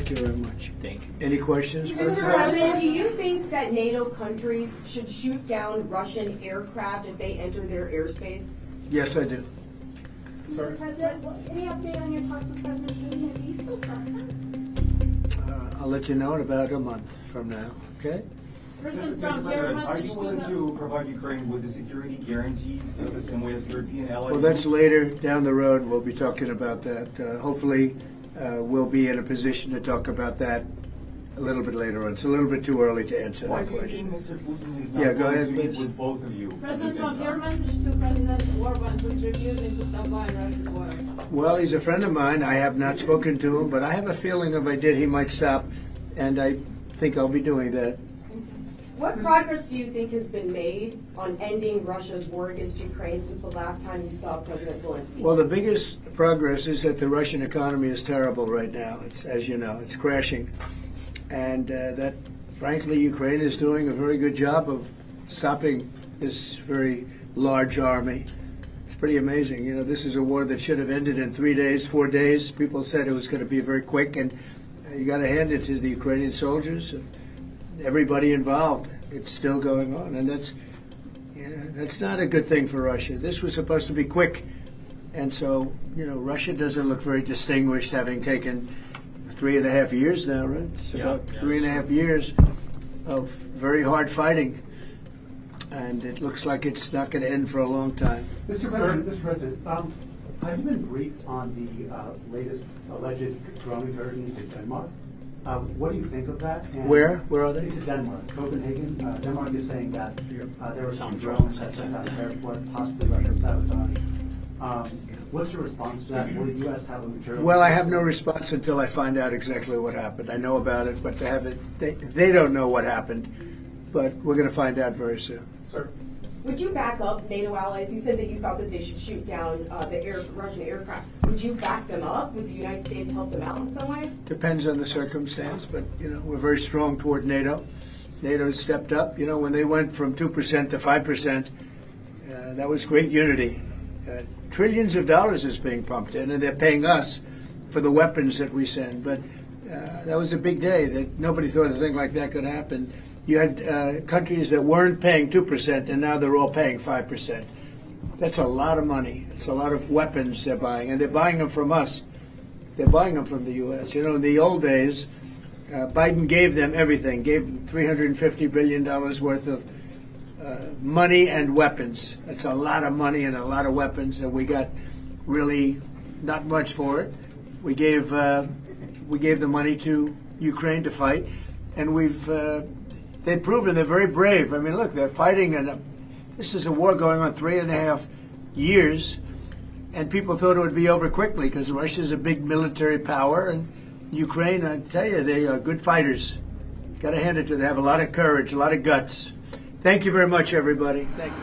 Thank you very much. Thank you. Any questions? Mr. President, do you think that NATO countries should shoot down Russian aircraft if they enter their airspace? Yes, I do. Mr. President, any update on your talks with President Putin? Are you still trusting? I'll let you know in about a month from now, okay? President Mr. Trump, your President, are message you to willing the... to provide Ukraine with the security guarantees the same way as European allies? Well, that's later down the road. We'll be talking about that. Hopefully, we'll be in a position to talk about that a little bit later on. It's a little bit too early to answer Why that do you question. think Mr. Putin is Yeah, not go going ahead, to meet please. with both of you? President Trump, your message to President Orban, who's refusing to stop buying Russian oil. Well, he's a friend of mine. I have not spoken to him, but I have a feeling if I did, he might stop, and I think I'll be doing that. What progress do you think has been made on ending Russia's war against Ukraine since the last time you saw President Zelensky? Well, the biggest progress is that the Russian economy is terrible right now. It's, as you know, it's crashing. And that, frankly, Ukraine is doing a very good job of stopping this very large army. It's pretty amazing. You know, this is a war that should have ended in 3 days, 4 days. People said it was going to be very quick, and you got to hand it to the Ukrainian soldiers and everybody involved. It's still going on, and that's not a good thing for Russia. This was supposed to be quick, and so, you know, Russia doesn't look very distinguished, having taken 3.5 years now, right? It's about 3.5 years of very hard fighting, and it looks like it's not going to end for a long time. Mr. President, have you been briefed on the latest alleged drone incursion to Denmark? What do you think of that? And Where are they? To Denmark, Copenhagen. Denmark is saying that there were some drones at the airport, possibly Russian sabotage. What's your response to that? Will the U.S. have a material? Well, I have no response until I find out exactly what happened. I know about it, but they don't know what happened. But we're going to find out very soon. Sir. Would you back up NATO allies? You said that you thought that they should shoot down the Russian aircraft. Would you back them up? Would the United States help them out in some way? Depends on the circumstance, but, you know, we're very strong toward NATO. NATO stepped up. You know, when they went from 2% to 5%, that was great unity. Trillions of dollars is being pumped in, and they're paying us for the weapons that we send. But that was a big day. That nobody thought a thing like that could happen. You had countries that weren't paying 2%, and now they're all paying 5%. That's a lot of money. It's a lot of weapons they're buying, and they're buying them from us. They're buying them from the U.S. You know, in the old days, Biden gave them everything, gave them $350 billion worth of money and weapons. That's a lot of money and a lot of weapons, and we got really not much for it. We gave the money to Ukraine to fight, and they've proven they're very brave. I mean, look, they're fighting, and this is a war going on 3.5 years, and people thought it would be over quickly because Russia's a big military power, and Ukraine, I tell you, they are good fighters. Got to hand it to them. They have a lot of courage, a lot of guts. Thank you very much, everybody. Thank you.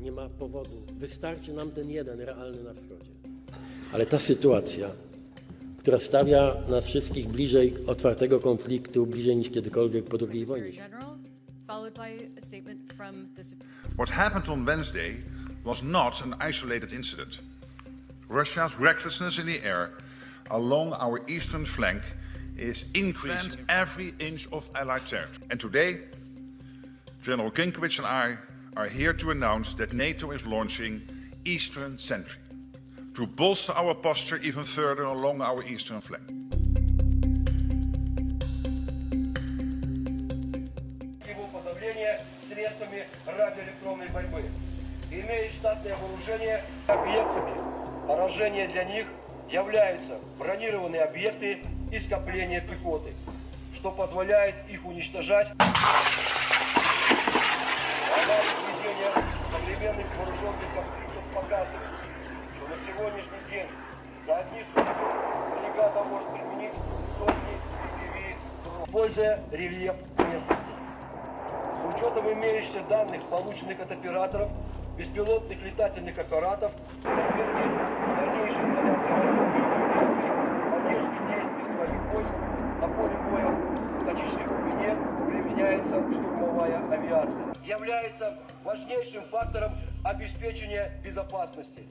Nie ma powodu. Wystarczy nam ten jeden realny na wschodzie. Ale ta sytuacja, która stawia nas wszystkich bliżej otwartego konfliktu, bliżej niż kiedykolwiek po II wojnie. What happened on Wednesday was not an isolated incident. Russia's recklessness in the air along our eastern flank is increasing every inch of Allied territory. And today, General Kinkowicz and I are here to announce that NATO is launching Eastern Sentry to bolster our posture even further along our eastern flank. Его подавление средствами радиоэлектронной борьбы. Имея штатное вооружение объектами, поражение для них являются бронированные объекты и скопления пехоты, что позволяет их уничтожать. Анализ ведения современных вооруженных конфликтов показывает, что на сегодняшний день за одни сутки бригада может применить сотни FPV, используя рельеф местности. С учетом имеющихся данных, полученных от операторов, беспилотных летательных аппаратов, дальнейшей изоляции поддержки действий своих войск на поле боя в статичной глубине применяется штурмовая авиация. Является важнейшим фактором обеспечения безопасности.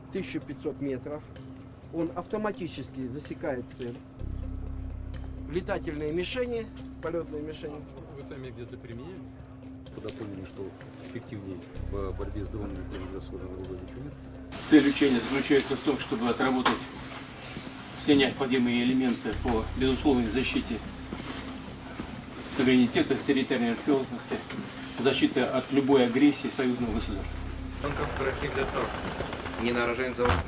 1500 метров. Он автоматически засекает цель. Летательные мишени, полетные мишени. Вы сами где-то применяли? Когда поняли, что эффективнее в борьбе с дронами, чем расходом оружия, ничего нет? Цель учения заключается в том, чтобы отработать все необходимые элементы по безусловной защите суверенитета, территориальной целостности, защиты от любой агрессии союзного государства. Корекції для того, nie narażając założenia,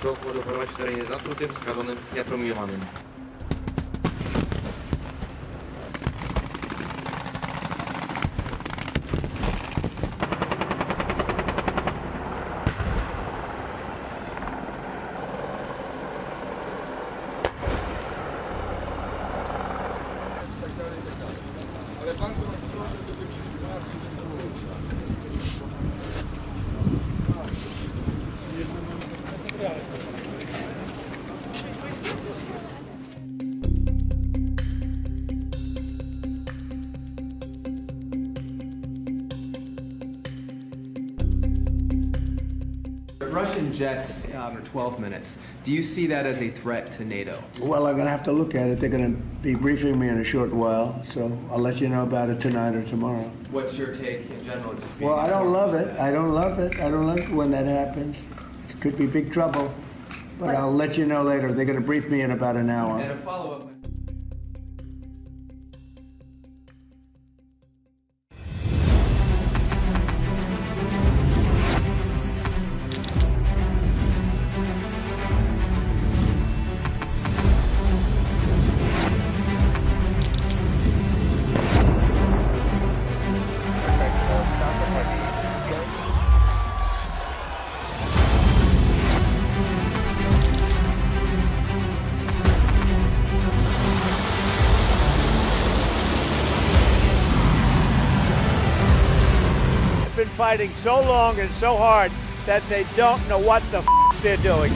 czołg może operować w terenie zatrutym, skażonym, niepromieniowanym. Russian jets for 12 minutes. Do you see that as a threat to NATO? Well, I'm going to have to look at it. They're going to be briefing me in a short while, so I'll let you know about it tonight or tomorrow. What's your take in general? Just being Well, I don't love it. I don't love it. I don't love it when that happens. It could be big trouble, but I'll let you know later. They're going to brief me in about an hour. And a follow-up. Been fighting so long and so hard that they don't know what the they're doing.